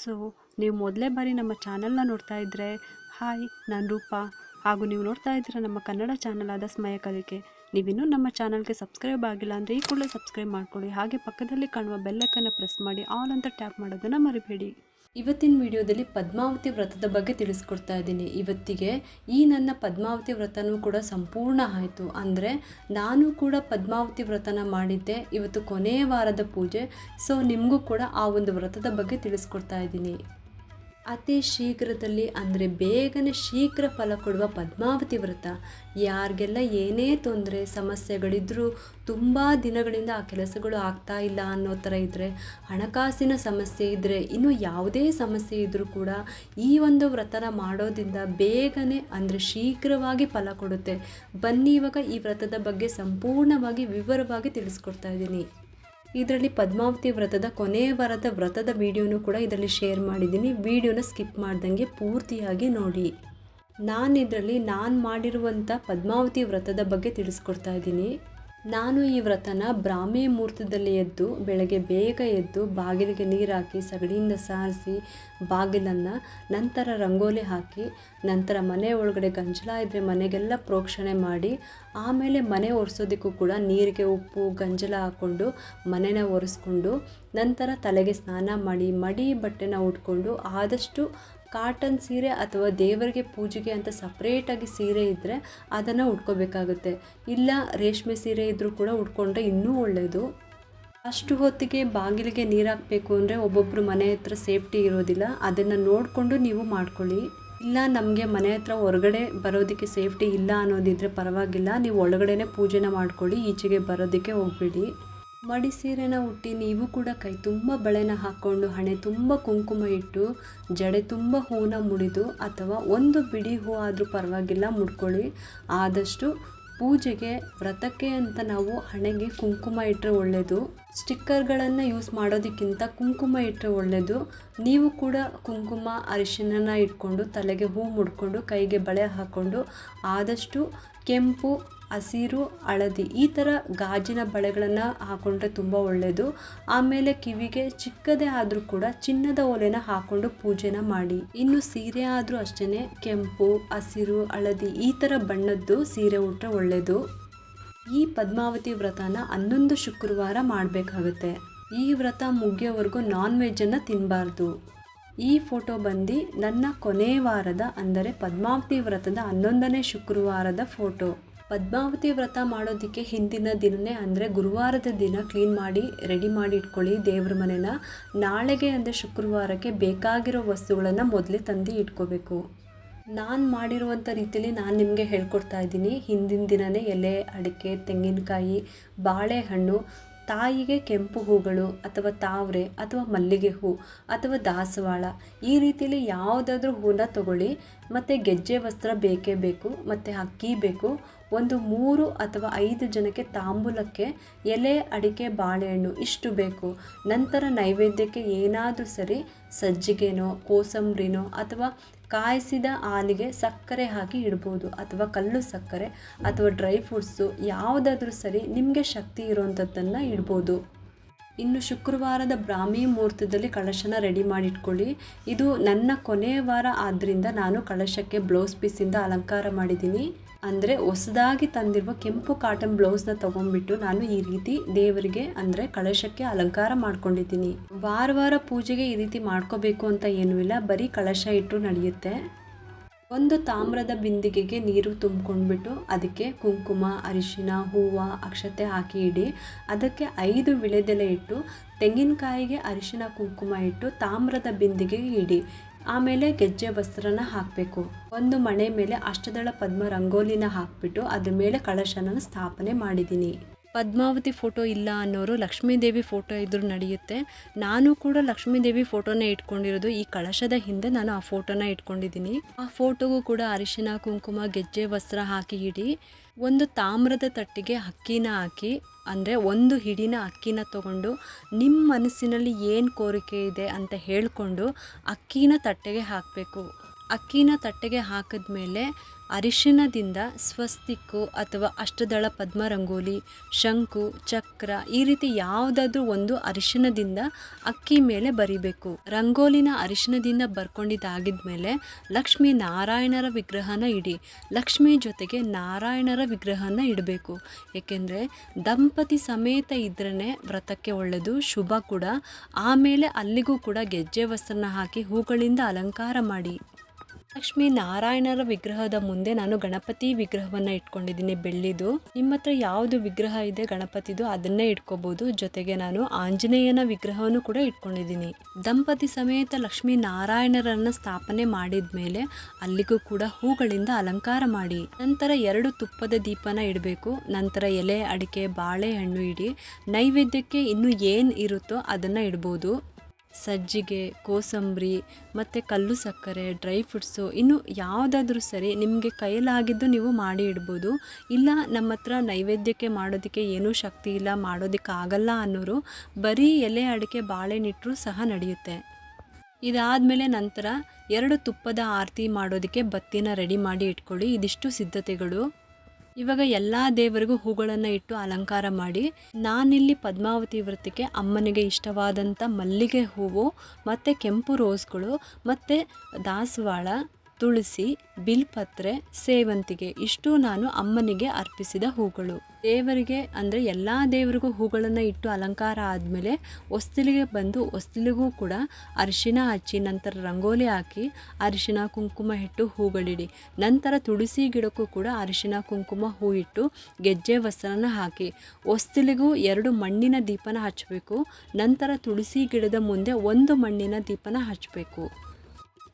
So ನೀವು ಮೊದಲೇ ಬಾರಿ ನಮ್ಮ ಚಾನಲ್ನ ನೋಡ್ತಾ ಇದ್ದರೆ ಹಾಯ್, ನಾನು ರೂಪಾ. ಹಾಗೂ ನೀವು ನೋಡ್ತಾ ಇದ್ದೀರ ನಮ್ಮ ಕನ್ನಡ ಚಾನಲ್ ಆದ ಸ್ಮಯ ಕಲಿಕೆ. ನೀವಿನ್ನೂ ನಮ್ಮ ಚಾನಲ್ಗೆ ಸಬ್ಸ್ಕ್ರೈಬ್ ಆಗಿಲ್ಲ ಅಂದರೆ ಈ ಕೂಡಲೇ ಸಬ್ಸ್ಕ್ರೈಬ್ ಮಾಡ್ಕೊಳ್ಳಿ. ಹಾಗೆ ಪಕ್ಕದಲ್ಲಿ ಕಾಣುವ ಬೆಲ್ಲೈಕನ್ನು ಪ್ರೆಸ್ ಮಾಡಿ ಆಲ್ ಅಂತ ಟ್ಯಾಪ್ ಮಾಡೋದನ್ನು ಮರಿಬೇಡಿ. ಇವತ್ತಿನ ವಿಡಿಯೋದಲ್ಲಿ ಪದ್ಮಾವತಿ ವ್ರತದ ಬಗ್ಗೆ ತಿಳಿಸ್ಕೊಡ್ತಾ ಇದ್ದೀನಿ. ಇವತ್ತಿಗೆ ಈ ನನ್ನ ಪದ್ಮಾವತಿ ವ್ರತನೂ ಕೂಡ ಸಂಪೂರ್ಣ ಆಯಿತು. ಅಂದರೆ ನಾನು ಕೂಡ ಪದ್ಮಾವತಿ ವ್ರತನ ಮಾಡಿದ್ದೆ. ಇವತ್ತು ಕೊನೆಯ ವಾರದ ಪೂಜೆ. ಸೊ ನಿಮಗೂ ಕೂಡ ಆ ಒಂದು ವ್ರತದ ಬಗ್ಗೆ ತಿಳಿಸ್ಕೊಡ್ತಾ ಇದ್ದೀನಿ. ಅತಿ ಶೀಘ್ರದಲ್ಲಿ ಅಂದರೆ ಬೇಗನೆ ಶೀಘ್ರ ಫಲ ಕೊಡುವ ಪದ್ಮಾವತಿ ವ್ರತ. ಯಾರಿಗೆಲ್ಲ ಏನೇ ತೊಂದರೆ ಸಮಸ್ಯೆಗಳಿದ್ದರೂ, ತುಂಬ ದಿನಗಳಿಂದ ಆ ಕೆಲಸಗಳು ಆಗ್ತಾ ಇಲ್ಲ ಅನ್ನೋ ಥರ ಇದ್ದರೆ, ಹಣಕಾಸಿನ ಸಮಸ್ಯೆ ಇದ್ದರೆ, ಇನ್ನು ಯಾವುದೇ ಸಮಸ್ಯೆ ಇದ್ದರೂ ಕೂಡ ಈ ಒಂದು ವ್ರತನ ಮಾಡೋದ್ರಿಂದ ಬೇಗನೆ ಅಂದರೆ ಶೀಘ್ರವಾಗಿ ಫಲ ಕೊಡುತ್ತೆ. ಬನ್ನಿ ಇವಾಗ ಈ ವ್ರತದ ಬಗ್ಗೆ ಸಂಪೂರ್ಣವಾಗಿ ವಿವರವಾಗಿ ತಿಳಿಸ್ಕೊಡ್ತಾ ಇದ್ದೀನಿ. ಇದರಲ್ಲಿ ಪದ್ಮಾವತಿ ವ್ರತದ ಕೊನೆಯ ವಾರದ ವ್ರತದ ವಿಡಿಯೋನು ಕೂಡ ಇದರಲ್ಲಿ ಶೇರ್ ಮಾಡಿದ್ದೀನಿ. ವಿಡಿಯೋನ ಸ್ಕಿಪ್ ಮಾಡ್ದಂಗೆ ಪೂರ್ತಿಯಾಗಿ ನೋಡಿ. ನಾನು ಮಾಡಿರುವಂಥ ಪದ್ಮಾವತಿ ವ್ರತದ ಬಗ್ಗೆ ತಿಳಿಸ್ಕೊಡ್ತಾ ಇದ್ದೀನಿ. ನಾನು ಈ ವ್ರತನ ಬ್ರಾಹ್ಮಿ ಮುಹೂರ್ತದಲ್ಲಿ ಎದ್ದು ಬೆಳಗ್ಗೆ ಬೇಗ ಎದ್ದು ಬಾಗಿಲಿಗೆ ನೀರು ಹಾಕಿ ಸಗಡಿಯಿಂದ ಸಾರಿಸಿ ಬಾಗಿಲನ್ನು, ನಂತರ ರಂಗೋಲಿ ಹಾಕಿ, ನಂತರ ಮನೆ ಒಳಗಡೆ ಗಂಜಲ ಇದ್ದರೆ ಮನೆಗೆಲ್ಲ ಪ್ರೋಕ್ಷಣೆ ಮಾಡಿ, ಆಮೇಲೆ ಮನೆ ಒರೆಸೋದಕ್ಕೂ ಕೂಡ ನೀರಿಗೆ ಉಪ್ಪು ಗಂಜಲ ಹಾಕ್ಕೊಂಡು ಮನೆನ ಒರೆಸ್ಕೊಂಡು, ನಂತರ ತಲೆಗೆ ಸ್ನಾನ ಮಾಡಿ ಮಡಿ ಬಟ್ಟೆನ ಉಟ್ಕೊಂಡು, ಆದಷ್ಟು ಕಾಟನ್ ಸೀರೆ ಅಥವಾ ದೇವರಿಗೆ ಪೂಜೆಗೆ ಅಂತ ಸಪ್ರೇಟಾಗಿ ಸೀರೆ ಇದ್ದರೆ ಅದನ್ನು ಉಟ್ಕೋಬೇಕಾಗುತ್ತೆ. ಇಲ್ಲ ರೇಷ್ಮೆ ಸೀರೆ ಇದ್ದರೂ ಕೂಡ ಉಟ್ಕೊಂಡ್ರೆ ಇನ್ನೂ ಒಳ್ಳೆಯದು. ಅಷ್ಟು ಹೊತ್ತಿಗೆ ಬಾಗಿಲಿಗೆ ನೀರು ಹಾಕಬೇಕು ಅಂದರೆ ಒಬ್ಬೊಬ್ಬರು ಮನೆ ಹತ್ರ ಸೇಫ್ಟಿ ಇರೋದಿಲ್ಲ. ಅದನ್ನು ನೋಡಿಕೊಂಡು ನೀವು ಮಾಡ್ಕೊಳ್ಳಿ. ಇಲ್ಲ ನಮಗೆ ಮನೆ ಹತ್ರ ಹೊರಗಡೆ ಬರೋದಕ್ಕೆ ಸೇಫ್ಟಿ ಇಲ್ಲ ಅನ್ನೋದಿದ್ರೆ ಪರವಾಗಿಲ್ಲ, ನೀವು ಒಳಗಡೆನೇ ಪೂಜೆನ ಮಾಡ್ಕೊಳ್ಳಿ, ಈಚೆಗೆ ಬರೋದಕ್ಕೆ ಹೋಗಬೇಡಿ. ಮಡಿ ಸೀರೆನ ಉಟ್ಟಿ ನೀವು ಕೂಡ ಕೈ ತುಂಬ ಬಳೆನ ಹಾಕ್ಕೊಂಡು, ಹಣೆ ತುಂಬ ಕುಂಕುಮ ಇಟ್ಟು, ಜಡೆ ತುಂಬ ಹೂವನ್ನ ಮುಡಿದು ಅಥವಾ ಒಂದು ಬಿಡಿ ಹೂ ಆದರೂ ಪರವಾಗಿಲ್ಲ ಮುಡ್ಕೊಳ್ಳಿ. ಆದಷ್ಟು ಪೂಜೆಗೆ ವ್ರತಕ್ಕೆ ಅಂತ ನಾವು ಹಣೆಗೆ ಕುಂಕುಮ ಇಟ್ಟರೆ ಒಳ್ಳೆಯದು. ಸ್ಟಿಕ್ಕರ್ಗಳನ್ನು ಯೂಸ್ ಮಾಡೋದಕ್ಕಿಂತ ಕುಂಕುಮ ಇಟ್ಟರೆ ಒಳ್ಳೆಯದು. ನೀವು ಕೂಡ ಕುಂಕುಮ ಅರಿಶಿನ ಇಟ್ಕೊಂಡು ತಲೆಗೆ ಹೂ ಮುಡ್ಕೊಂಡು ಕೈಗೆ ಬಳೆ ಹಾಕ್ಕೊಂಡು, ಆದಷ್ಟು ಕೆಂಪು, ಹಸಿರು, ಹಳದಿ ಈ ಥರ ಗಾಜಿನ ಬಳೆಗಳನ್ನು ಹಾಕ್ಕೊಂಡ್ರೆ ತುಂಬ ಒಳ್ಳೆಯದು. ಆಮೇಲೆ ಕಿವಿಗೆ ಚಿಕ್ಕದೇ ಆದರೂ ಕೂಡ ಚಿನ್ನದ ಓಲೆನ ಹಾಕ್ಕೊಂಡು ಪೂಜೆನ ಮಾಡಿ. ಇನ್ನು ಸೀರೆ ಆದರೂ ಅಷ್ಟೇ ಕೆಂಪು, ಹಸಿರು, ಹಳದಿ ಈ ಥರ ಬಣ್ಣದ್ದು ಸೀರೆ ಉಟ್ರೆ ಒಳ್ಳೆಯದು. ಈ ಪದ್ಮಾವತಿ ವ್ರತನ 11 ಶುಕ್ರವಾರ ಮಾಡಬೇಕಾಗುತ್ತೆ. ಈ ವ್ರತ ಮುಗಿಯೋವರೆಗೂ ನಾನ್ ವೆಜ್ಜನ್ನು ತಿನ್ನಬಾರ್ದು. ಈ ಫೋಟೋ ಬಂದು ನನ್ನ ಕೊನೆಯ ವಾರದ ಅಂದರೆ ಪದ್ಮಾವತಿ ವ್ರತದ 11ನೇ ಶುಕ್ರವಾರದ ಫೋಟೋ. ಪದ್ಮಾವತಿ ವ್ರತ ಮಾಡೋದಕ್ಕೆ ಹಿಂದಿನ ದಿನವೇ ಅಂದರೆ ಗುರುವಾರದ ದಿನ ಕ್ಲೀನ್ ಮಾಡಿ ರೆಡಿ ಮಾಡಿ ಇಟ್ಕೊಳ್ಳಿ ದೇವ್ರ ಮನೆನ. ನಾಳೆಗೆ ಅಂದರೆ ಶುಕ್ರವಾರಕ್ಕೆ ಬೇಕಾಗಿರೋ ವಸ್ತುಗಳನ್ನು ಮೊದಲೇ ತಂದು ಇಟ್ಕೋಬೇಕು. ನಾನು ಮಾಡಿರುವಂಥ ರೀತಿಯಲ್ಲಿ ನಾನು ನಿಮಗೆ ಹೇಳ್ಕೊಡ್ತಾ ಇದ್ದೀನಿ. ಹಿಂದಿನ ದಿನವೇ ಎಲೆ, ಅಡಿಕೆ, ತೆಂಗಿನಕಾಯಿ, ಬಾಳೆಹಣ್ಣು, ತಾಯಿಗೆ ಕೆಂಪು ಹೂಗಳು ಅಥವಾ ತಾವರೆ ಅಥವಾ ಮಲ್ಲಿಗೆ ಹೂ ಅಥವಾ ದಾಸವಾಳ ಈ ರೀತಿಯಲ್ಲಿ ಯಾವುದಾದ್ರೂ ಹೂನ ತಗೊಳ್ಳಿ. ಮತ್ತು ಗೆಜ್ಜೆ ವಸ್ತ್ರ ಬೇಕೇ ಬೇಕು, ಮತ್ತು ಅಕ್ಕಿ ಬೇಕು. ಒಂದು 3 ಅಥವಾ 5 ಜನಕ್ಕೆ ತಾಂಬೂಲಕ್ಕೆ ಎಲೆ, ಅಡಿಕೆ, ಬಾಳೆಹಣ್ಣು ಇಷ್ಟು ಬೇಕು. ನಂತರ ನೈವೇದ್ಯಕ್ಕೆ ಏನಾದರೂ ಸರಿ ಸಜ್ಜಿಗೆನೋ ಕೋಸಂಬರಿನೋ ಅಥವಾ ಕಾಯಿಸಿದ ಹಾಲಿಗೆ ಸಕ್ಕರೆ ಹಾಕಿ ಇಡ್ಬೋದು, ಅಥವಾ ಕಲ್ಲು ಸಕ್ಕರೆ ಅಥವಾ ಡ್ರೈ ಫ್ರೂಟ್ಸು ಯಾವುದಾದ್ರೂ ಸರಿ ನಿಮಗೆ ಶಕ್ತಿ ಇರೋವಂಥದ್ದನ್ನು ಇಡ್ಬೋದು. ಇನ್ನು ಶುಕ್ರವಾರದ ಬ್ರಾಹ್ಮಿ ಮುಹೂರ್ತದಲ್ಲಿ ಕಳಶನ ರೆಡಿ ಮಾಡಿಟ್ಕೊಳ್ಳಿ. ಇದು ನನ್ನ ಕೊನೆಯ ವಾರ ಆದ್ದರಿಂದ ನಾನು ಕಳಶಕ್ಕೆ ಬ್ಲೌಸ್ ಪೀಸಿಂದ ಅಲಂಕಾರ ಮಾಡಿದ್ದೀನಿ. ಅಂದರೆ ಹೊಸದಾಗಿ ತಂದಿರುವ ಕೆಂಪು ಕಾಟನ್ ಬ್ಲೌಸ್ನ ತೊಗೊಂಡ್ಬಿಟ್ಟು ನಾನು ಈ ರೀತಿ ದೇವರಿಗೆ ಅಂದರೆ ಕಳಶಕ್ಕೆ ಅಲಂಕಾರ ಮಾಡ್ಕೊಂಡಿದ್ದೀನಿ. ವಾರ ಪೂಜೆಗೆ ಈ ರೀತಿ ಮಾಡ್ಕೋಬೇಕು ಅಂತ ಏನೂ ಇಲ್ಲ, ಬರೀ ಕಳಶ ಇಟ್ಟರು ನಡೆಯುತ್ತೆ. ಒಂದು ತಾಮ್ರದ ಬಿಂದಿಗೆಗೆ ನೀರು ತುಂಬ್ಕೊಂಡ್ಬಿಟ್ಟು ಅದಕ್ಕೆ ಕುಂಕುಮ, ಅರಿಶಿನ, ಹೂವು, ಅಕ್ಷತೆ ಹಾಕಿ ಇಡಿ. ಅದಕ್ಕೆ 5 ವಿಳೆದೆಲೆ ಇಟ್ಟು ತೆಂಗಿನಕಾಯಿಗೆ ಅರಿಶಿನ ಕುಂಕುಮ ಇಟ್ಟು ತಾಮ್ರದ ಬಿಂದಿಗೆಗೆ ಇಡಿ. ಆಮೇಲೆ ಗೆಜ್ಜೆ ವಸ್ತ್ರನ ಹಾಕಬೇಕು. ಒಂದು ಮಣೆ ಮೇಲೆ ಅಷ್ಟದಳ ಪದ್ಮ ರಂಗೋಲಿನ ಹಾಕಿಬಿಟ್ಟು ಅದ್ರ ಮೇಲೆ ಕಳಶನ ಸ್ಥಾಪನೆ ಮಾಡಿದ್ದೀನಿ. ಪದ್ಮಾವತಿ ಫೋಟೋ ಇಲ್ಲ ಅನ್ನೋರು ಲಕ್ಷ್ಮೀದೇವಿ ಫೋಟೋ ಇದ್ರೂ ನಡೆಯುತ್ತೆ. ನಾನು ಕೂಡ ಲಕ್ಷ್ಮೀದೇವಿ ಫೋಟೋನ ಇಟ್ಕೊಂಡಿರೋದು. ಈ ಕಳಶದ ಹಿಂದೆ ನಾನು ಆ ಫೋಟೋನ ಇಟ್ಕೊಂಡಿದ್ದೀನಿ. ಆ ಫೋಟೋಗೂ ಕೂಡ ಅರಿಶಿನ ಕುಂಕುಮ ಗೆಜ್ಜೆ ವಸ್ತ್ರ ಹಾಕಿ ಇಡಿ. ಒಂದು ತಾಮ್ರದ ತಟ್ಟಿಗೆ ಅಕ್ಕಿನ ಹಾಕಿ, ಅಂದರೆ 1 ಹಿಡಿನ ಅಕ್ಕಿನ ತಗೊಂಡು ನಿಮ್ಮ ಮನಸ್ಸಿನಲ್ಲಿ ಏನು ಕೋರಿಕೆ ಇದೆ ಅಂತ ಹೇಳಿಕೊಂಡು ಅಕ್ಕಿನ ತಟ್ಟೆಗೆ ಹಾಕಬೇಕು. ಅಕ್ಕಿನ ತಟ್ಟೆಗೆ ಹಾಕಿದ್ಮೇಲೆ ಅರಿಶಿಣದಿಂದ ಸ್ವಸ್ತಿಕ್ಕು ಅಥವಾ ಅಷ್ಟದಳ ಪದ್ಮ ರಂಗೋಲಿ, ಶಂಕು, ಚಕ್ರ ಈ ರೀತಿ ಯಾವುದಾದ್ರೂ ಒಂದು ಅರಿಶಿಣದಿಂದ ಅಕ್ಕಿ ಮೇಲೆ ಬರಿಬೇಕು. ರಂಗೋಲಿನ ಅರಿಶಿಣದಿಂದ ಬರ್ಕೊಂಡಿದ್ದಾಗಿದ್ಮೇಲೆ ಲಕ್ಷ್ಮೀ ನಾರಾಯಣರ ವಿಗ್ರಹನ ಇಡಿ. ಲಕ್ಷ್ಮಿ ಜೊತೆಗೆ ನಾರಾಯಣರ ವಿಗ್ರಹನ ಇಡಬೇಕು. ಏಕೆಂದರೆ ದಂಪತಿ ಸಮೇತ ಇದ್ರೇ ವ್ರತಕ್ಕೆ ಒಳ್ಳೆಯದು, ಶುಭ ಕೂಡ. ಆಮೇಲೆ ಅಲ್ಲಿಗೂ ಕೂಡ ಗೆಜ್ಜೆ ವಸ್ತ್ರನ ಹಾಕಿ ಹೂಗಳಿಂದ ಅಲಂಕಾರ ಮಾಡಿ. ಲಕ್ಷ್ಮೀ ನಾರಾಯಣರ ವಿಗ್ರಹದ ಮುಂದೆ ನಾನು ಗಣಪತಿ ವಿಗ್ರಹವನ್ನು ಇಟ್ಕೊಂಡಿದ್ದೀನಿ, ಬೆಳ್ಳಿದು. ನಿಮ್ಮ ಹತ್ರ ಯಾವುದು ವಿಗ್ರಹ ಇದೆ ಗಣಪತಿದು ಅದನ್ನೇ ಇಟ್ಕೋಬಹುದು. ಜೊತೆಗೆ ನಾನು ಆಂಜನೇಯನ ವಿಗ್ರಹವನ್ನು ಕೂಡ ಇಟ್ಕೊಂಡಿದ್ದೀನಿ. ದಂಪತಿ ಸಮೇತ ಲಕ್ಷ್ಮೀ ನಾರಾಯಣರನ್ನ ಸ್ಥಾಪನೆ ಮಾಡಿದ್ಮೇಲೆ ಅಲ್ಲಿಗೂ ಕೂಡ ಹೂಗಳಿಂದ ಅಲಂಕಾರ ಮಾಡಿ. ನಂತರ 2 ತುಪ್ಪದ ದೀಪನ ಇಡಬೇಕು. ನಂತರ ಎಲೆ, ಅಡಿಕೆ, ಬಾಳೆಹಣ್ಣು ಇಡಿ. ನೈವೇದ್ಯಕ್ಕೆ ಇನ್ನು ಏನು ಇರುತ್ತೋ ಅದನ್ನು ಇಡ್ಬೋದು. ಸಜ್ಜಿಗೆ, ಕೋಸಂಬರಿ ಮತ್ತು ಕಲ್ಲು ಸಕ್ಕರೆ, ಡ್ರೈ ಫ್ರೂಟ್ಸು ಇನ್ನು ಯಾವುದಾದ್ರೂ ಸರಿ ನಿಮಗೆ ಕೈಲಾಗಿದ್ದು ನೀವು ಮಾಡಿ ಇಡ್ಬೋದು. ಇಲ್ಲ ನಮ್ಮ ಹತ್ರ ನೈವೇದ್ಯಕ್ಕೆ ಮಾಡೋದಕ್ಕೆ ಏನೂ ಶಕ್ತಿ ಇಲ್ಲ, ಮಾಡೋದಕ್ಕೆ ಆಗಲ್ಲ ಅನ್ನೋರು ಬರೀ ಎಲೆ, ಅಡಿಕೆ, ಬಾಳೆಹಣ್ಣಿಟ್ಟರೂ ಸಹ ನಡೆಯುತ್ತೆ. ಇದಾದಮೇಲೆ ನಂತರ 2 ತುಪ್ಪದ ಆರತಿ ಮಾಡೋದಕ್ಕೆ ಬತ್ತಿನ ರೆಡಿ ಮಾಡಿ ಇಟ್ಕೊಳ್ಳಿ. ಇದಿಷ್ಟು ಸಿದ್ಧತೆಗಳು. ಇವಾಗ ಎಲ್ಲ ದೇವರಿಗೂ ಹೂಗಳನ್ನು ಇಟ್ಟು ಅಲಂಕಾರ ಮಾಡಿ. ನಾನಿಲ್ಲಿ ಪದ್ಮಾವತಿ ವ್ರತಕ್ಕೆ ಅಮ್ಮನಿಗೆ ಇಷ್ಟವಾದಂಥ ಮಲ್ಲಿಗೆ ಹೂವು ಮತ್ತು ಕೆಂಪು ರೋಸ್ಗಳು ಮತ್ತು ದಾಸವಾಳ, ತುಳಸಿ, ಬಿಲ್ಪತ್ರೆ, ಸೇವಂತಿಗೆ ಇಷ್ಟು ನಾನು ಅಮ್ಮನಿಗೆ ಅರ್ಪಿಸಿದ ಹೂಗಳು. ದೇವರಿಗೆ ಅಂದರೆ ಎಲ್ಲ ದೇವರಿಗೂ ಹೂಗಳನ್ನು ಇಟ್ಟು ಅಲಂಕಾರ ಆದಮೇಲೆ ಹೊಸ್ತಿಲಿಗೆ ಬಂದು ಹೊಸ್ತಿಲಿಗೂ ಕೂಡ ಅರಿಶಿನ ಹಚ್ಚಿ ನಂತರ ರಂಗೋಲಿ ಹಾಕಿ ಅರಿಶಿನ ಕುಂಕುಮ ಇಟ್ಟು ಹೂಗಳಿಡಿ. ನಂತರ ತುಳಸಿ ಗಿಡಕ್ಕೂ ಕೂಡ ಅರಿಶಿನ ಕುಂಕುಮ ಹೂ ಇಟ್ಟು ಗೆಜ್ಜೆ ವಸ್ತ್ರನ ಹಾಕಿ ಹೊಸ್ತಿಲಿಗೂ 2 ಮಣ್ಣಿನ ದೀಪನ ಹಚ್ಚಬೇಕು. ನಂತರ ತುಳಸಿ ಗಿಡದ ಮುಂದೆ 1 ಮಣ್ಣಿನ ದೀಪನ ಹಚ್ಚಬೇಕು.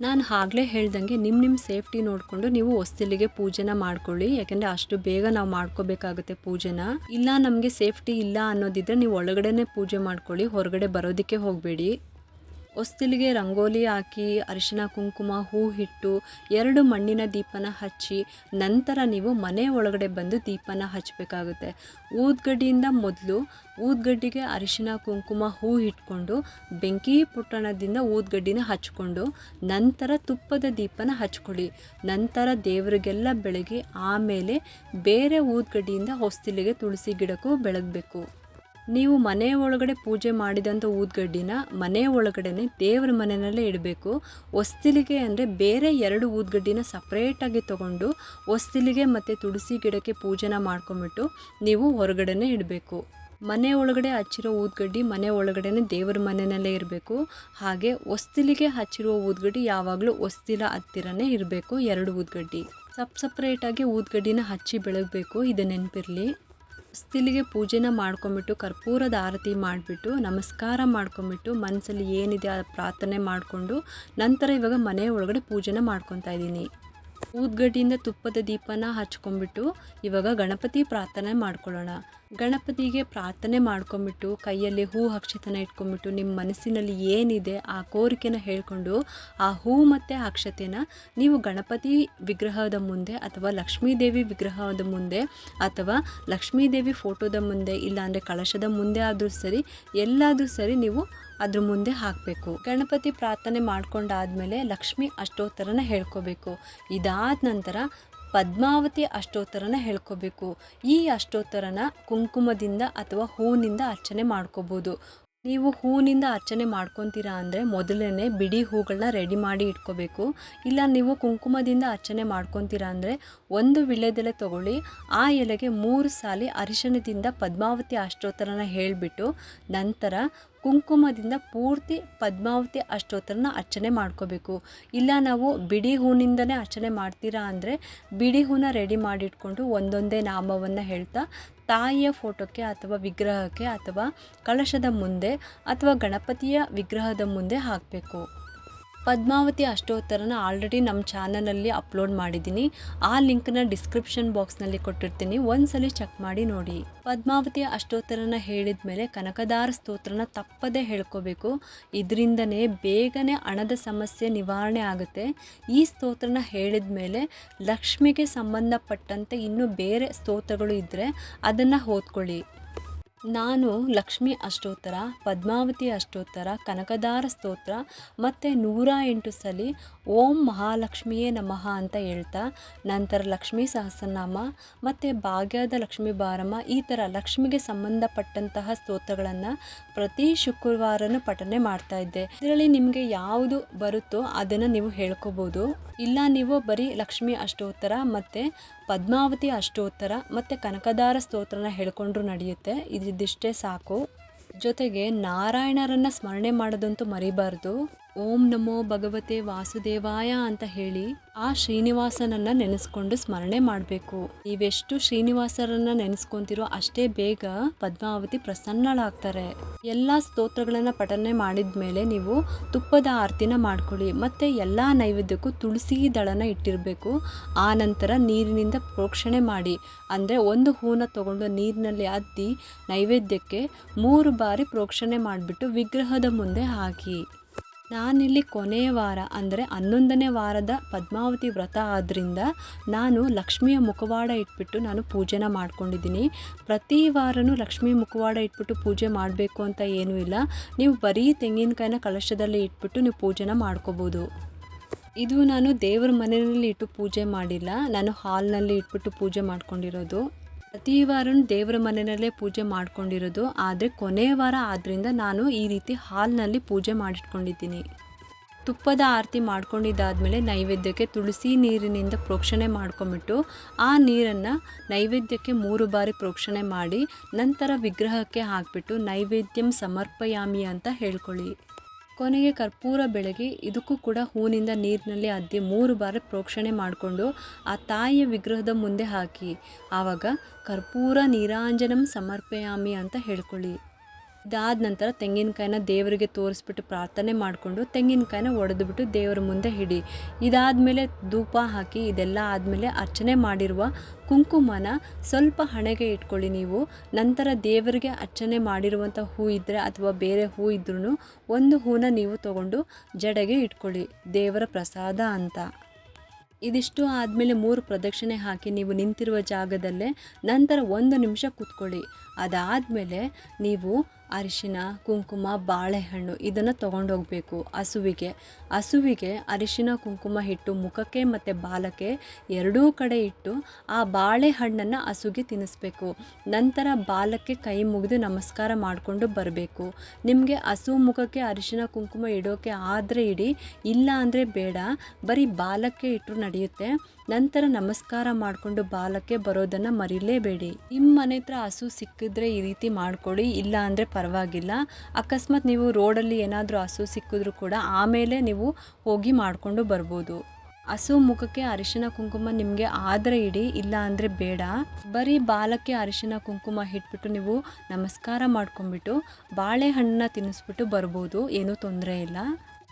ನಾನು ಆಗಲೇ ಹೇಳ್ದಂಗೆ ನಿಮ್ಮ ಸೇಫ್ಟಿ ನೋಡಿಕೊಂಡು ನೀವು ಹೊಸ್ತಿಲಿಗೆ ಪೂಜೆನ ಮಾಡ್ಕೊಳ್ಳಿ. ಯಾಕೆಂದರೆ ಅಷ್ಟು ಬೇಗ ನಾವು ಮಾಡ್ಕೋಬೇಕಾಗುತ್ತೆ ಪೂಜೆನ. ಇಲ್ಲ ನಮಗೆ ಸೇಫ್ಟಿ ಇಲ್ಲ ಅನ್ನೋದಿದ್ದರೆ ನೀವು ಒಳಗಡೆನೇ ಪೂಜೆ ಮಾಡ್ಕೊಳ್ಳಿ, ಹೊರಗಡೆ ಬರೋದಕ್ಕೆ ಹೋಗಬೇಡಿ. ಹೊಸ್ತಿಲಿಗೆ ರಂಗೋಲಿ ಹಾಕಿ ಅರಿಶಿನ ಕುಂಕುಮ ಹೂ ಇಟ್ಟು 2 ಮಣ್ಣಿನ ದೀಪನ ಹಚ್ಚಿ ನಂತರ ನೀವು ಮನೆ ಒಳಗಡೆ ಬಂದು ದೀಪನ ಹಚ್ಚಬೇಕಾಗುತ್ತೆ. ಊದ್ಗಡ್ಡಿಯಿಂದ ಮೊದಲು ಊದ್ಗಡ್ಡಿಗೆ ಅರಿಶಿನ ಕುಂಕುಮ ಹೂ ಇಟ್ಕೊಂಡು ಬೆಂಕಿ ಪುಟ್ಟಣದಿಂದ ಊದ್ಗಡ್ಡಿನ ಹಚ್ಕೊಂಡು ನಂತರ ತುಪ್ಪದ ದೀಪನ ಹಚ್ಕೊಳ್ಳಿ. ನಂತರ ದೇವರಿಗೆಲ್ಲ ಬೆಳಗಿ ಆಮೇಲೆ ಬೇರೆ ಊದ್ಗಡ್ಡಿಯಿಂದ ಹೊಸ್ತಿಲಿಗೆ ತುಳಸಿ ಗಿಡಕ್ಕೂ ಬೆಳಗಬೇಕು. ನೀವು ಮನೆ ಒಳಗಡೆ ಪೂಜೆ ಮಾಡಿದಂಥ ಊದ್ಗಡ್ಡಿನ ಮನೆ ಒಳಗಡೆ ದೇವರ ಮನೆಯಲ್ಲೇ ಇಡಬೇಕು. ಹೊಸ್ತಿಲಿಗೆ ಅಂದರೆ ಬೇರೆ 2 ಊದ್ಗಡ್ಡಿನ ಸಪ್ರೇಟಾಗಿ ತೊಗೊಂಡು ಹೊಸ್ತಿಲಿಗೆ ಮತ್ತು ತುಳಸಿ ಗಿಡಕ್ಕೆ ಪೂಜೆನ ಮಾಡ್ಕೊಂಬಿಟ್ಟು ನೀವು ಹೊರಗಡೆನೇ ಇಡಬೇಕು. ಮನೆ ಒಳಗಡೆ ಹಚ್ಚಿರೋ ಊದ್ಗಡ್ಡಿ ಮನೆ ಒಳಗಡೆ ದೇವರ ಮನೆಯಲ್ಲೇ ಇರಬೇಕು. ಹಾಗೆ ಹೊಸ್ತಿಲಿಗೆ ಹಚ್ಚಿರೋ ಊದ್ಗಡ್ಡಿ ಯಾವಾಗಲೂ ಹೊಸ್ತಿಲ ಹತ್ತಿರನೇ ಇರಬೇಕು. 2 ಊದ್ಗಡ್ಡಿ ಸಪ್ರೇಟಾಗಿ ಊದ್ಗಡ್ಡಿನ ಹಚ್ಚಿ ಬೆಳಗಬೇಕು. ಇದು ನೆನಪಿರಲಿ. ಹೊಸ್ತಿಲಿಗೆ ಪೂಜೆನ ಮಾಡ್ಕೊಂಬಿಟ್ಟು ಕರ್ಪೂರದ ಆರತಿ ಮಾಡಿಬಿಟ್ಟು ನಮಸ್ಕಾರ ಮಾಡ್ಕೊಂಬಿಟ್ಟು ಮನಸ್ಸಲ್ಲಿ ಏನಿದೆ ಆ ಪ್ರಾರ್ಥನೆ ಮಾಡಿಕೊಂಡು ನಂತರ ಇವಾಗ ಮನೆ ಒಳಗಡೆ ಪೂಜೆನ ಮಾಡ್ಕೊತಾ ಇದ್ದೀನಿ. ಊದ್ಗಡ್ಡಿಯಿಂದ ತುಪ್ಪದ ದೀಪನ ಹಚ್ಕೊಂಡ್ಬಿಟ್ಟು ಇವಾಗ ಗಣಪತಿ ಪ್ರಾರ್ಥನೆ ಮಾಡ್ಕೊಳ್ಳೋಣ. ಗಣಪತಿಗೆ ಪ್ರಾರ್ಥನೆ ಮಾಡ್ಕೊಂಬಿಟ್ಟು ಕೈಯಲ್ಲಿ ಹೂ ಅಕ್ಷತೆನ ಇಟ್ಕೊಂಡ್ಬಿಟ್ಟು ನಿಮ್ಮ ಮನಸ್ಸಿನಲ್ಲಿ ಏನಿದೆ ಆ ಕೋರಿಕೆನ ಹೇಳ್ಕೊಂಡು ಆ ಹೂ ಮತ್ತು ಅಕ್ಷತೆನ ನೀವು ಗಣಪತಿ ವಿಗ್ರಹದ ಮುಂದೆ ಅಥವಾ ಲಕ್ಷ್ಮೀದೇವಿ ವಿಗ್ರಹದ ಮುಂದೆ ಅಥವಾ ಲಕ್ಷ್ಮೀದೇವಿ ಫೋಟೋದ ಮುಂದೆ ಇಲ್ಲಾಂದರೆ ಕಳಶದ ಮುಂದೆ ಆದರೂ ಸರಿ ಎಲ್ಲಾದರೂ ಸರಿ ನೀವು ಅದ್ರ ಮುಂದೆ ಹಾಕಬೇಕು. ಗಣಪತಿ ಪ್ರಾರ್ಥನೆ ಮಾಡ್ಕೊಂಡಾದ್ಮೇಲೆ ಲಕ್ಷ್ಮಿ ಅಷ್ಟೋತ್ತರನ ಹೇಳ್ಕೋಬೇಕು. ಇದಾದ ನಂತರ ಪದ್ಮಾವತಿ ಅಷ್ಟೋತ್ತರನ ಹೇಳ್ಕೋಬೇಕು. ಈ ಅಷ್ಟೋತ್ತರನ ಕುಂಕುಮದಿಂದ ಅಥವಾ ಹೂವಿನಿಂದ ಅರ್ಚನೆ ಮಾಡ್ಕೋಬೋದು. ನೀವು ಹೂವಿನಿಂದ ಅರ್ಚನೆ ಮಾಡ್ಕೊತೀರಾ ಅಂದರೆ ಮೊದಲೇ ಬಿಡಿ ಹೂಗಳನ್ನ ರೆಡಿ ಮಾಡಿ ಇಟ್ಕೋಬೇಕು. ಇಲ್ಲ ನೀವು ಕುಂಕುಮದಿಂದ ಅರ್ಚನೆ ಮಾಡ್ಕೊತೀರಾ ಅಂದರೆ 1 ವೀಳ್ಯದೆಲೆ ತೊಗೊಳ್ಳಿ. ಆ ಎಲೆಗೆ 3 ಸಾಲಿ ಅರಿಶಿಣದಿಂದ ಪದ್ಮಾವತಿ ಅಷ್ಟೋತ್ತರನ ಹೇಳಿಬಿಟ್ಟು ನಂತರ ಕುಂಕುಮದಿಂದ ಪೂರ್ತಿ ಪದ್ಮಾವತಿ ಅಷ್ಟೋತ್ತರನ ಅರ್ಚನೆ ಮಾಡ್ಕೋಬೇಕು. ಇಲ್ಲ ನಾವು ಬಿಡಿ ಹೂವಿನಿಂದನೇ ಅರ್ಚನೆ ಮಾಡ್ತೀರಾ ಅಂದರೆ ಬಿಡಿ ಹೂನ ರೆಡಿ ಮಾಡಿಟ್ಕೊಂಡು ಒಂದೊಂದೇ ನಾಮವನ್ನು ಹೇಳ್ತಾ ತಾಯಿಯ ಫೋಟೋಕ್ಕೆ ಅಥವಾ ವಿಗ್ರಹಕ್ಕೆ ಅಥವಾ ಕಳಶದ ಮುಂದೆ ಅಥವಾ ಗಣಪತಿಯ ವಿಗ್ರಹದ ಮುಂದೆ ಹಾಕಬೇಕು. ಪದ್ಮಾವತಿ ಅಷ್ಟೋತ್ತರನ ಆಲ್ರೆಡಿ ನಮ್ಮ ಚಾನಲಲ್ಲಿ ಅಪ್ಲೋಡ್ ಮಾಡಿದ್ದೀನಿ. ಆ ಲಿಂಕ್ನ ಡಿಸ್ಕ್ರಿಪ್ಷನ್ ಬಾಕ್ಸ್ನಲ್ಲಿ ಕೊಟ್ಟಿರ್ತೀನಿ, ಒಂದ್ಸಲಿ ಚೆಕ್ ಮಾಡಿ ನೋಡಿ. ಪದ್ಮಾವತಿ ಅಷ್ಟೋತ್ತರನ ಹೇಳಿದ ಮೇಲೆ ಕನಕದಾರ ಸ್ತೋತ್ರನ ತಪ್ಪದೇ ಹೇಳ್ಕೋಬೇಕು. ಇದರಿಂದನೇ ಬೇಗನೆ ಹಣದ ಸಮಸ್ಯೆ ನಿವಾರಣೆ ಆಗುತ್ತೆ. ಈ ಸ್ತೋತ್ರನ ಹೇಳಿದ ಮೇಲೆ ಲಕ್ಷ್ಮಿಗೆ ಸಂಬಂಧಪಟ್ಟಂತೆ ಇನ್ನೂ ಬೇರೆ ಸ್ತೋತ್ರಗಳು ಇದ್ದರೆ ಅದನ್ನು ಓದ್ಕೊಳ್ಳಿ. ನಾನು ಲಕ್ಷ್ಮಿ ಅಷ್ಟೋತ್ತರ, ಪದ್ಮಾವತಿ ಅಷ್ಟೋತ್ತರ, ಕನಕದಾರ ಸ್ತೋತ್ರ ಮತ್ತು 108 ಸಲ ಓಂ ಮಹಾಲಕ್ಷ್ಮಿಯೇ ನಮಃ ಅಂತ ಹೇಳ್ತಾ, ನಂತರ ಲಕ್ಷ್ಮೀ ಸಹಸ್ರನಾಮ ಮತ್ತು ಭಾಗ್ಯದ ಲಕ್ಷ್ಮೀ ಬಾರಮ್ಮ, ಈ ಥರ ಲಕ್ಷ್ಮಿಗೆ ಸಂಬಂಧಪಟ್ಟಂತಹ ಸ್ತೋತ್ರಗಳನ್ನು ಪ್ರತಿ ಶುಕ್ರವಾರನೂ ಪಠನೆ ಮಾಡ್ತಾ ಇದ್ದೆ. ಇದರಲ್ಲಿ ನಿಮಗೆ ಯಾವುದು ಬರುತ್ತೋ ಅದನ್ನು ನೀವು ಹೇಳ್ಕೋಬೋದು. ಇಲ್ಲ ನೀವು ಬರೀ ಲಕ್ಷ್ಮಿ ಅಷ್ಟೋತ್ತರ ಮತ್ತು ಪದ್ಮಾವತಿ ಅಷ್ಟೋತ್ತರ ಮತ್ತು ಕನಕದಾರ ಸ್ತೋತ್ರನ ಹೇಳ್ಕೊಂಡ್ರೂ ನಡೆಯುತ್ತೆ. ಇದಿಷ್ಟೇ ಸಾಕು. ಜೊತೆಗೆ ನಾರಾಯಣರನ್ನು ಸ್ಮರಣೆ ಮಾಡೋದಂತೂ ಮರಿಬಾರ್ದು. ಓಂ ನಮೋ ಭಗವತೆ ವಾಸುದೇವಾಯ ಅಂತ ಹೇಳಿ ಆ ಶ್ರೀನಿವಾಸನನ್ನು ನೆನೆಸ್ಕೊಂಡು ಸ್ಮರಣೆ ಮಾಡಬೇಕು. ನೀವೆಷ್ಟು ಶ್ರೀನಿವಾಸರನ್ನ ನೆನೆಸ್ಕೊಂತೀರೋ ಅಷ್ಟೇ ಬೇಗ ಪದ್ಮಾವತಿ ಪ್ರಸನ್ನಳಾಗ್ತಾರೆ. ಎಲ್ಲ ಸ್ತೋತ್ರಗಳನ್ನು ಪಠನೆ ಮಾಡಿದ ಮೇಲೆ ನೀವು ತುಪ್ಪದ ಆರತಿನ ಮಾಡ್ಕೊಳ್ಳಿ. ಮತ್ತು ಎಲ್ಲ ನೈವೇದ್ಯಕ್ಕೂ ತುಳಸಿ ದಳನ ಇಟ್ಟಿರಬೇಕು. ಆ ನಂತರ ನೀರಿನಿಂದ ಪ್ರೋಕ್ಷಣೆ ಮಾಡಿ, ಅಂದರೆ ಒಂದು ಹೂನ ತಗೊಂಡು ನೀರಿನಲ್ಲಿ ಅದ್ದಿ ನೈವೇದ್ಯಕ್ಕೆ 3 ಬಾರಿ ಪ್ರೋಕ್ಷಣೆ ಮಾಡಿಬಿಟ್ಟು ವಿಗ್ರಹದ ಮುಂದೆ ಹಾಕಿ. ನಾನಿಲ್ಲಿ ಕೊನೆಯ ವಾರ ಅಂದರೆ 11ನೇ ವಾರದ ಪದ್ಮಾವತಿ ವ್ರತ ಆದ್ದರಿಂದ ನಾನು ಲಕ್ಷ್ಮಿಯ ಮುಖವಾಡ ಇಟ್ಬಿಟ್ಟು ನಾನು ಪೂಜೆನ ಮಾಡ್ಕೊಂಡಿದ್ದೀನಿ. ಪ್ರತಿ ವಾರನೂ ಲಕ್ಷ್ಮಿ ಮುಖವಾಡ ಇಟ್ಬಿಟ್ಟು ಪೂಜೆ ಮಾಡಬೇಕು ಅಂತ ಏನೂ ಇಲ್ಲ. ನೀವು ಬರೀ ತೆಂಗಿನಕಾಯಿನ ಕಲಶದಲ್ಲಿ ಇಟ್ಬಿಟ್ಟು ನೀವು ಪೂಜೆನ ಮಾಡ್ಕೋಬೋದು. ಇದು ನಾನು ದೇವರ ಮನೆಯಲ್ಲಿ ಇಟ್ಟು ಪೂಜೆ ಮಾಡಿಲ್ಲ, ನಾನು ಹಾಲ್ನಲ್ಲಿ ಇಟ್ಬಿಟ್ಟು ಪೂಜೆ ಮಾಡ್ಕೊಂಡಿರೋದು. ಪ್ರತಿ ವಾರನೂ ದೇವರ ಮನೆಯಲ್ಲೇ ಪೂಜೆ ಮಾಡ್ಕೊಂಡಿರೋದು. ಆದರೆ ಕೊನೆಯ ವಾರ ಆದ್ದರಿಂದ ನಾನು ಈ ರೀತಿ ಹಾಲ್ನಲ್ಲಿ ಪೂಜೆ ಮಾಡಿಟ್ಕೊಂಡಿದ್ದೀನಿ. ತುಪ್ಪದ ಆರತಿ ಮಾಡ್ಕೊಂಡಿದ್ದಾದಮೇಲೆ ನೈವೇದ್ಯಕ್ಕೆ ತುಳಸಿ ನೀರಿನಿಂದ ಪ್ರೋಕ್ಷಣೆ ಮಾಡ್ಕೊಂಬಿಟ್ಟು ಆ ನೀರನ್ನು ನೈವೇದ್ಯಕ್ಕೆ 3 ಬಾರಿ ಪ್ರೋಕ್ಷಣೆ ಮಾಡಿ ನಂತರ ವಿಗ್ರಹಕ್ಕೆ ಹಾಕಿಬಿಟ್ಟು ನೈವೇದ್ಯಂ ಸಮರ್ಪಯಾಮಿ ಅಂತ ಹೇಳ್ಕೊಳ್ಳಿ. ಕೊನೆಗೆ ಕರ್ಪೂರ ಬೆಳಗಿ ಇದಕ್ಕೂ ಕೂಡ ಹೂವಿನಿಂದ ನೀರಿನಲ್ಲಿ ಅದ್ದಿ 3 ಬಾರಿ ಪ್ರೋಕ್ಷಣೆ ಮಾಡಿಕೊಂಡು ಆ ತಾಯಿಯ ವಿಗ್ರಹದ ಮುಂದೆ ಹಾಕಿ. ಆವಾಗ ಕರ್ಪೂರ ನೀರಾಂಜನಂ ಸಮರ್ಪಯಾಮಿ ಅಂತ ಹೇಳ್ಕೊಳ್ಳಿ. ಇದಾದ ನಂತರ ತೆಂಗಿನಕಾಯಿನ ದೇವರಿಗೆ ತೋರಿಸ್ಬಿಟ್ಟು ಪ್ರಾರ್ಥನೆ ಮಾಡಿಕೊಂಡು ತೆಂಗಿನಕಾಯಿನ ಒಡೆದುಬಿಟ್ಟು ದೇವರ ಮುಂದೆ ಇಡಿ. ಇದಾದಮೇಲೆ ಧೂಪ ಹಾಕಿ ಇದೆಲ್ಲ ಆದಮೇಲೆ ಅರ್ಚನೆ ಮಾಡಿರುವ ಕುಂಕುಮನ ಸ್ವಲ್ಪ ಹಣೆಗೆ ಇಟ್ಕೊಳ್ಳಿ ನೀವು. ನಂತರ ದೇವರಿಗೆ ಅರ್ಚನೆ ಮಾಡಿರುವಂಥ ಹೂ ಇದ್ದರೆ ಅಥವಾ ಬೇರೆ ಹೂ ಇದ್ರೂ ಒಂದು ಹೂನ ನೀವು ತಗೊಂಡು ಜಡೆಗೆ ಇಟ್ಕೊಳ್ಳಿ, ದೇವರ ಪ್ರಸಾದ ಅಂತ. ಇದಿಷ್ಟು ಆದಮೇಲೆ 3 ಪ್ರದಕ್ಷಿಣೆ ಹಾಕಿ ನೀವು ನಿಂತಿರುವ ಜಾಗದಲ್ಲೇ ನಂತರ 1 ನಿಮಿಷ ಕೂತ್ಕೊಳ್ಳಿ. ಅದಾದಮೇಲೆ ನೀವು ಅರಿಶಿನ, ಕುಂಕುಮ, ಬಾಳೆಹಣ್ಣು ಇದನ್ನು ತೊಗೊಂಡೋಗಬೇಕು ಹಸುವಿಗೆ ಅರಿಶಿನ ಕುಂಕುಮ ಇಟ್ಟು ಮುಖಕ್ಕೆ ಮತ್ತು ಬಾಲಕ್ಕೆ ಎರಡೂ ಕಡೆ ಇಟ್ಟು ಆ ಬಾಳೆಹಣ್ಣನ್ನು ಹಸುಗೆ ತಿನ್ನಿಸ್ಬೇಕು. ನಂತರ ಬಾಲಕ್ಕೆ ಕೈ ಮುಗಿದು ನಮಸ್ಕಾರ ಮಾಡಿಕೊಂಡು ಬರಬೇಕು. ನಿಮಗೆ ಹಸು ಮುಖಕ್ಕೆ ಅರಿಶಿನ ಕುಂಕುಮ ಇಡೋಕ್ಕೆ ಆದರೆ ಇಡಿ, ಇಲ್ಲ ಅಂದರೆ ಬೇಡ, ಬರೀ ಬಾಲಕ್ಕೆ ಇಟ್ಟರು ನಡೆಯುತ್ತೆ. ನಂತರ ನಮಸ್ಕಾರ ಮಾಡಿಕೊಂಡು ಬಾಲಕ್ಕೆ ಬರೋದನ್ನು ಮರಿಲೇಬೇಡಿ. ನಿಮ್ಮ ಮನೆ ಹತ್ರ ಹಸು ಸಿಕ್ಕಿದ್ರೆ ಈ ರೀತಿ ಮಾಡ್ಕೊಳ್ಳಿ, ಇಲ್ಲ ಅಂದರೆ ಪರವಾಗಿಲ್ಲ. ಅಕಸ್ಮಾತ್ ನೀವು ರೋಡಲ್ಲಿ ಏನಾದರೂ ಹಸು ಸಿಕ್ಕಿದ್ರೂ ಕೂಡ ಆಮೇಲೆ ನೀವು ಹೋಗಿ ಮಾಡಿಕೊಂಡು ಬರ್ಬೋದು. ಹಸು ಮುಖಕ್ಕೆ ಅರಿಶಿನ ಕುಂಕುಮ ನಿಮಗೆ ಆದರೆ ಇಡಿ, ಇಲ್ಲ ಅಂದರೆ ಬೇಡ. ಬರೀ ಬಾಲಕ್ಕೆ ಅರಿಶಿನ ಕುಂಕುಮ ಇಟ್ಬಿಟ್ಟು ನೀವು ನಮಸ್ಕಾರ ಮಾಡ್ಕೊಂಬಿಟ್ಟು ಬಾಳೆಹಣ್ಣನ್ನ ತಿನ್ನಿಸ್ಬಿಟ್ಟು ಬರ್ಬೋದು, ಏನೂ ತೊಂದರೆ ಇಲ್ಲ.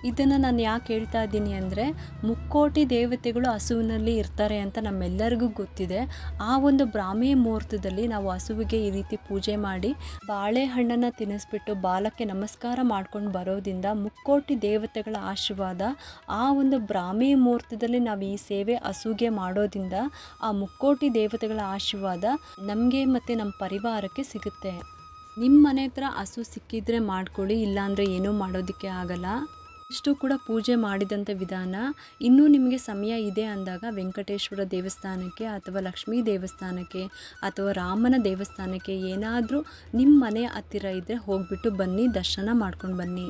ಇದನ್ನು ನಾನು ಯಾಕೆ ಹೇಳ್ತಾ ಇದ್ದೀನಿ ಅಂದರೆ, ಮುಕ್ಕೋಟಿ ದೇವತೆಗಳು ಹಸುವಿನಲ್ಲಿ ಇರ್ತಾರೆ ಅಂತ ನಮ್ಮೆಲ್ಲರಿಗೂ ಗೊತ್ತಿದೆ. ಆ ಒಂದು ಬ್ರಾಹ್ಮಿ ಮುಹೂರ್ತದಲ್ಲಿ ನಾವು ಹಸುವಿಗೆ ಈ ರೀತಿ ಪೂಜೆ ಮಾಡಿ ಬಾಳೆಹಣ್ಣನ್ನು ತಿನ್ನಿಸ್ಬಿಟ್ಟು ಬಾಲಕ್ಕೆ ನಮಸ್ಕಾರ ಮಾಡ್ಕೊಂಡು ಬರೋದ್ರಿಂದ ಮುಕ್ಕೋಟಿ ದೇವತೆಗಳ ಆಶೀರ್ವಾದ ಆ ಒಂದು ಬ್ರಾಹ್ಮಿ ಮುಹೂರ್ತದಲ್ಲಿ ನಾವು ಈ ಸೇವೆ ಹಸುಗೆ ಮಾಡೋದ್ರಿಂದ ಆ ಮುಕ್ಕೋಟಿ ದೇವತೆಗಳ ಆಶೀರ್ವಾದ ನಮಗೆ ಮತ್ತು ನಮ್ಮ ಪರಿವಾರಕ್ಕೆ ಸಿಗುತ್ತೆ. ನಿಮ್ಮ ಮನೆ ಹತ್ರ ಹಸು ಸಿಕ್ಕಿದ್ರೆ ಮಾಡ್ಕೊಳ್ಳಿ, ಇಲ್ಲಾಂದರೆ ಏನೂ ಮಾಡೋದಕ್ಕೆ ಆಗಲ್ಲ. ಇಷ್ಟು ಕೂಡ ಪೂಜೆ ಮಾಡಿದಂಥ ವಿಧಾನ. ಇನ್ನೂ ನಿಮಗೆ ಸಮಯ ಇದೆ ಅಂದಾಗ ವೆಂಕಟೇಶ್ವರ ದೇವಸ್ಥಾನಕ್ಕೆ ಅಥವಾ ಲಕ್ಷ್ಮೀ ದೇವಸ್ಥಾನಕ್ಕೆ ಅಥವಾ ರಾಮನ ದೇವಸ್ಥಾನಕ್ಕೆ ಏನಾದರೂ ನಿಮ್ಮ ಮನೆ ಹತ್ತಿರ ಇದ್ದರೆ ಹೋಗಿಬಿಟ್ಟು ಬನ್ನಿ, ದರ್ಶನ ಮಾಡ್ಕೊಂಡು ಬನ್ನಿ.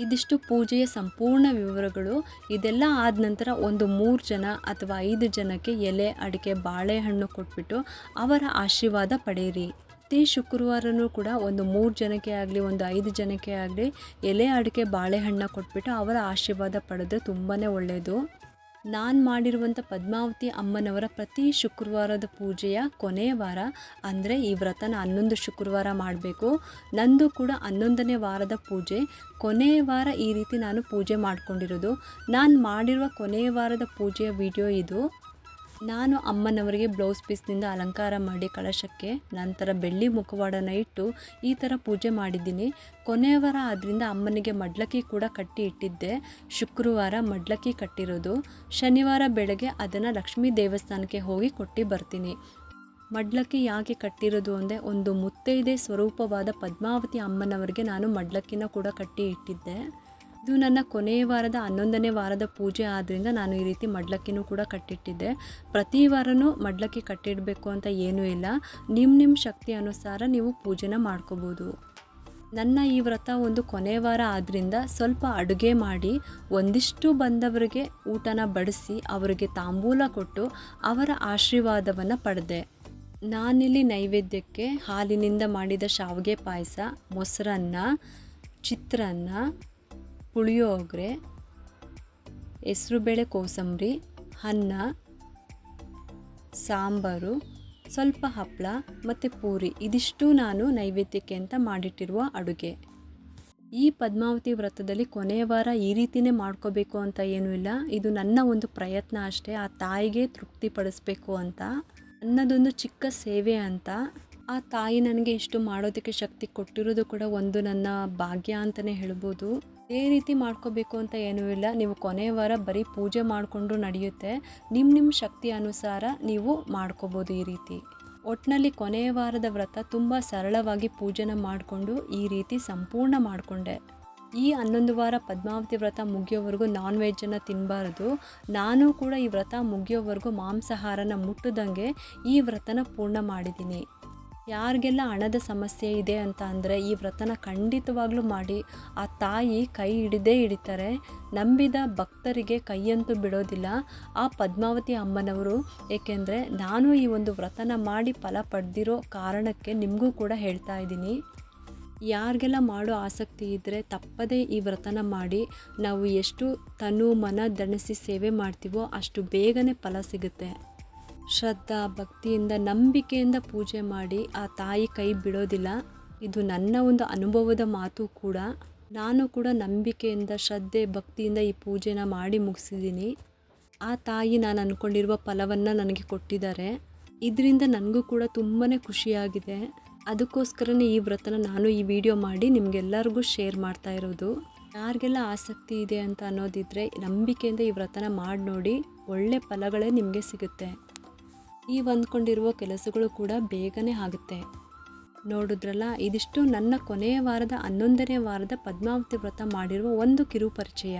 ಇದಿಷ್ಟು ಪೂಜೆಯ ಸಂಪೂರ್ಣ ವಿವರಗಳು. ಇದೆಲ್ಲ ಆದ ನಂತರ ಒಂದು 3 ಜನ ಅಥವಾ 5 ಜನಕ್ಕೆ ಎಲೆ, ಅಡಿಕೆ, ಬಾಳೆಹಣ್ಣು ಕೊಟ್ಬಿಟ್ಟು ಅವರ ಆಶೀರ್ವಾದ ಪಡೆಯಿರಿ. ಪ್ರತಿ ಶುಕ್ರವಾರನೂ ಕೂಡ ಒಂದು 3 ಜನಕ್ಕೆ ಆಗಲಿ ಒಂದು 5 ಜನಕ್ಕೆ ಆಗಲಿ ಎಲೆ, ಅಡಿಕೆ, ಬಾಳೆಹಣ್ಣು ಕೊಟ್ಬಿಟ್ಟು ಅವರ ಆಶೀರ್ವಾದ ಪಡೆದ್ರೆ ತುಂಬಾ ಒಳ್ಳೆಯದು. ನಾನು ಮಾಡಿರುವಂಥ ಪದ್ಮಾವತಿ ಅಮ್ಮನವರ ಪ್ರತಿ ಶುಕ್ರವಾರದ ಪೂಜೆಯ ಕೊನೆಯ ವಾರ ಅಂದರೆ ಈ ವ್ರತನ 11 ಶುಕ್ರವಾರ ಮಾಡಬೇಕು. ನಂದು ಕೂಡ 11ನೇ ವಾರದ ಪೂಜೆ ಕೊನೆಯ ವಾರ ಈ ರೀತಿ ನಾನು ಪೂಜೆ ಮಾಡ್ಕೊಂಡಿರೋದು. ನಾನು ಮಾಡಿರುವ ಕೊನೆಯ ವಾರದ ಪೂಜೆಯ ವಿಡಿಯೋ ಇದು. ನಾನು ಅಮ್ಮನವರಿಗೆ ಬ್ಲೌಸ್ ಪೀಸ್ನಿಂದ ಅಲಂಕಾರ ಮಾಡಿ ಕಳಶಕ್ಕೆ ನಂತರ ಬೆಳ್ಳಿ ಮುಖವಾಡನ ಇಟ್ಟು ಈ ಥರ ಪೂಜೆ ಮಾಡಿದ್ದೀನಿ. ಕೊನೆಯ ವಾರ ಆದ್ದರಿಂದ ಅಮ್ಮನಿಗೆ ಮಡ್ಲಕ್ಕಿ ಕೂಡ ಕಟ್ಟಿ ಇಟ್ಟಿದ್ದೆ. ಶುಕ್ರವಾರ ಮಡ್ಲಕ್ಕಿ ಕಟ್ಟಿರೋದು. ಶನಿವಾರ ಬೆಳಗ್ಗೆ ಅದನ್ನು ಲಕ್ಷ್ಮೀ ದೇವಸ್ಥಾನಕ್ಕೆ ಹೋಗಿ ಕೊಟ್ಟು ಬರ್ತೀನಿ. ಮಡ್ಲಕ್ಕಿ ಯಾಕೆ ಕಟ್ಟಿರೋದು ಅಂದರೆ ಒಂದು ಮುತ್ತೈದೆ ಸ್ವರೂಪವಾದ ಪದ್ಮಾವತಿ ಅಮ್ಮನವರಿಗೆ ನಾನು ಮಡ್ಲಕ್ಕಿನ ಕೂಡ ಕಟ್ಟಿ ಇಟ್ಟಿದ್ದೆ. ಇದು ನನ್ನ ಕೊನೆಯ ವಾರದ 11ನೇ ವಾರದ ಪೂಜೆ ಆದ್ದರಿಂದ ನಾನು ಈ ರೀತಿ ಮಡ್ಲಕ್ಕಿನೂ ಕೂಡ ಕಟ್ಟಿಟ್ಟಿದ್ದೆ. ಪ್ರತಿ ವಾರನೂ ಮಡ್ಲಕ್ಕಿ ಕಟ್ಟಿಡಬೇಕು ಅಂತ ಏನೂ ಇಲ್ಲ, ನಿಮ್ಮ ಶಕ್ತಿ ಅನುಸಾರ ನೀವು ಪೂಜೆನ ಮಾಡ್ಕೋಬೋದು. ನನ್ನ ಈ ವ್ರತ ಒಂದು ಕೊನೆ ವಾರ ಆದ್ದರಿಂದ ಸ್ವಲ್ಪ ಅಡುಗೆ ಮಾಡಿ ಒಂದಿಷ್ಟು ಬಂದವರಿಗೆ ಊಟನ ಬಡಿಸಿ ಅವರಿಗೆ ತಾಂಬೂಲ ಕೊಟ್ಟು ಅವರ ಆಶೀರ್ವಾದವನ್ನು ಪಡೆದೆ. ನಾನಿಲ್ಲಿ ನೈವೇದ್ಯಕ್ಕೆ ಹಾಲಿನಿಂದ ಮಾಡಿದ ಶಾವಿಗೆ ಪಾಯಸ, ಮೊಸರನ್ನ, ಚಿತ್ರಾನ್ನ, ಪುಳಿಯೋಗರೆ, ಹೆಸರುಬೇಳೆ ಕೋಸಂಬರಿ, ಅನ್ನ, ಸಾಂಬಾರು, ಸ್ವಲ್ಪ ಹಪ್ಪಳ ಮತ್ತು ಪೂರಿ ಇದಿಷ್ಟು ನಾನು ನೈವೇದ್ಯಕ್ಕೆ ಅಂತ ಮಾಡಿಟ್ಟಿರುವ ಅಡುಗೆ. ಈ ಪದ್ಮಾವತಿ ವ್ರತದಲ್ಲಿ ಕೊನೆಯ ವಾರ ಈ ರೀತಿಯೇ ಮಾಡ್ಕೋಬೇಕು ಅಂತ ಏನೂ ಇಲ್ಲ. ಇದು ನನ್ನ ಒಂದು ಪ್ರಯತ್ನ ಅಷ್ಟೇ, ಆ ತಾಯಿಗೆ ತೃಪ್ತಿಪಡಿಸ್ಬೇಕು ಅಂತ, ನನ್ನದೊಂದು ಚಿಕ್ಕ ಸೇವೆ ಅಂತ. ಆ ತಾಯಿ ನನಗೆ ಇಷ್ಟು ಮಾಡೋದಕ್ಕೆ ಶಕ್ತಿ ಕೊಟ್ಟಿರೋದು ಕೂಡ ಒಂದು ನನ್ನ ಭಾಗ್ಯ ಅಂತಲೇ ಹೇಳ್ಬೋದು. ಇದೇ ರೀತಿ ಮಾಡ್ಕೋಬೇಕು ಅಂತ ಏನೂ ಇಲ್ಲ. ನೀವು ಕೊನೆಯ ವಾರ ಬರೀ ಪೂಜೆ ಮಾಡಿಕೊಂಡು ನಡೆಯುತ್ತೆ, ನಿಮ್ಮ ಶಕ್ತಿ ಅನುಸಾರ ನೀವು ಮಾಡ್ಕೋಬೋದು ಈ ರೀತಿ. ಒಟ್ಟಿನಲ್ಲಿ ಕೊನೆಯ ವಾರದ ವ್ರತ ತುಂಬ ಸರಳವಾಗಿ ಪೂಜೆನ ಮಾಡಿಕೊಂಡು ಈ ರೀತಿ ಸಂಪೂರ್ಣ ಮಾಡಿಕೊಂಡೆ. ಈ 11 ವಾರ ಪದ್ಮಾವತಿ ವ್ರತ ಮುಗಿಯೋವರೆಗೂ ನಾನ್ ವೆಜ್ಜನ್ನು ತಿನ್ನಬಾರ್ದು. ನಾನು ಕೂಡ ಈ ವ್ರತ ಮುಗಿಯೋವರೆಗೂ ಮಾಂಸಾಹಾರನ ಮುಟ್ಟದಂಗೆ ಈ ವ್ರತನ ಪೂರ್ಣ ಮಾಡಿದ್ದೀನಿ. ಯಾರಿಗೆಲ್ಲ ಹಣದ ಸಮಸ್ಯೆ ಇದೆ ಅಂತ ಅಂದರೆ ಈ ವ್ರತನ ಖಂಡಿತವಾಗ್ಲೂ ಮಾಡಿ. ಆ ತಾಯಿ ಕೈ ಹಿಡಿತಾರೆ. ನಂಬಿದ ಭಕ್ತರಿಗೆ ಕೈಯಂತೂ ಬಿಡೋದಿಲ್ಲ ಆ ಪದ್ಮಾವತಿ ಅಮ್ಮನವರು. ಏಕೆಂದರೆ ನಾನು ಈ ಒಂದು ವ್ರತನ ಮಾಡಿ ಫಲ ಪಡೆದಿರೋ ಕಾರಣಕ್ಕೆ ನಿಮಗೂ ಕೂಡ ಹೇಳ್ತಾ ಇದ್ದೀನಿ. ಯಾರಿಗೆಲ್ಲ ಮಾಡೋ ಆಸಕ್ತಿ ಇದ್ದರೆ ತಪ್ಪದೇ ಈ ವ್ರತನ ಮಾಡಿ. ನಾವು ಎಷ್ಟು ತನು ಮನ ದಣಿಸಿ ಸೇವೆ ಮಾಡ್ತೀವೋ ಅಷ್ಟು ಬೇಗನೆ ಫಲ ಸಿಗುತ್ತೆ. ಶ್ರದ್ಧಾ ಭಕ್ತಿಯಿಂದ ನಂಬಿಕೆಯಿಂದ ಪೂಜೆ ಮಾಡಿ ಆ ತಾಯಿ ಕೈ ಬಿಡೋದಿಲ್ಲ. ಇದು ನನ್ನ ಒಂದು ಅನುಭವದ ಮಾತು ಕೂಡ. ನಾನು ಕೂಡ ನಂಬಿಕೆಯಿಂದ ಶ್ರದ್ಧೆ ಭಕ್ತಿಯಿಂದ ಈ ಪೂಜೆನ ಮಾಡಿ ಮುಗಿಸಿದ್ದೀನಿ. ಆ ತಾಯಿ ನಾನು ಅಂದ್ಕೊಂಡಿರುವ ಫಲವನ್ನು ನನಗೆ ಕೊಟ್ಟಿದ್ದಾರೆ. ಇದರಿಂದ ನನಗೂ ಕೂಡ ತುಂಬಾ ಖುಷಿಯಾಗಿದೆ. ಅದಕ್ಕೋಸ್ಕರನೇ ಈ ವ್ರತನ ನಾನು ಈ ವಿಡಿಯೋ ಮಾಡಿ ನಿಮಗೆಲ್ಲರಿಗೂ ಶೇರ್ ಮಾಡ್ತಾ ಇರೋದು. ಯಾರಿಗೆಲ್ಲ ಆಸಕ್ತಿ ಇದೆ ಅಂತ ಅನ್ನೋದಿದ್ದರೆ ನಂಬಿಕೆಯಿಂದ ಈ ವ್ರತನ ಮಾಡಿ ನೋಡಿ, ಒಳ್ಳೆ ಫಲಗಳೇ ನಿಮಗೆ ಸಿಗುತ್ತೆ. ನೀವು ಅಂದ್ಕೊಂಡಿರುವ ಕೆಲಸಗಳು ಕೂಡ ಬೇಗನೆ ಆಗುತ್ತೆ. ನೋಡಿದ್ರಲ್ಲ, ಇದಿಷ್ಟು ನನ್ನ ಕೊನೆಯ ವಾರದ 11ನೇ ವಾರದ ಪದ್ಮಾವತಿ ವ್ರತ ಮಾಡಿರುವ ಒಂದು ಕಿರು ಪರಿಚಯ.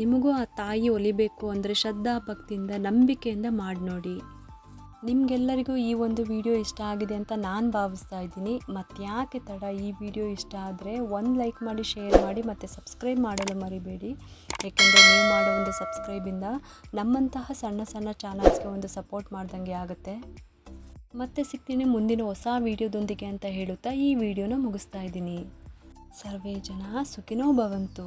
ನಿಮಗೂ ಆ ತಾಯಿ ಒಲಿಬೇಕು ಅಂದರೆ ಶ್ರದ್ಧಾ ಭಕ್ತಿಯಿಂದ ನಂಬಿಕೆಯಿಂದ ಮಾಡಿ ನೋಡಿ. ನಿಮಗೆಲ್ಲರಿಗೂ ಈ ಒಂದು ವಿಡಿಯೋ ಇಷ್ಟ ಆಗಿದೆ ಅಂತ ನಾನು ಭಾವಿಸ್ತಾ ಇದ್ದೀನಿ. ಮತ್ತು ಯಾಕೆ ತಡ, ಈ ವಿಡಿಯೋ ಇಷ್ಟ ಆದರೆ ಒಂದು ಲೈಕ್ ಮಾಡಿ, ಶೇರ್ ಮಾಡಿ ಮತ್ತು ಸಬ್ಸ್ಕ್ರೈಬ್ ಮಾಡಲು ಮರಿಬೇಡಿ. ಏಕೆಂದರೆ ನೀವು ಮಾಡೋ ಒಂದು ಸಬ್ಸ್ಕ್ರೈಬಿಂದ ನಮ್ಮಂತಹ ಸಣ್ಣ ಚಾನಲ್ಸ್ಗೆ ಒಂದು ಸಪೋರ್ಟ್ ಮಾಡ್ದಂಗೆ ಆಗುತ್ತೆ. ಮತ್ತೆ ಸಿಗ್ತೀನಿ ಮುಂದಿನ ಹೊಸ ವಿಡಿಯೋದೊಂದಿಗೆ ಅಂತ ಹೇಳುತ್ತಾ ಈ ವಿಡಿಯೋನ ಮುಗಿಸ್ತಾ ಇದ್ದೀನಿ. ಸರ್ವೇ ಜನ ಸುಖಿನೋ ಭವಂತು.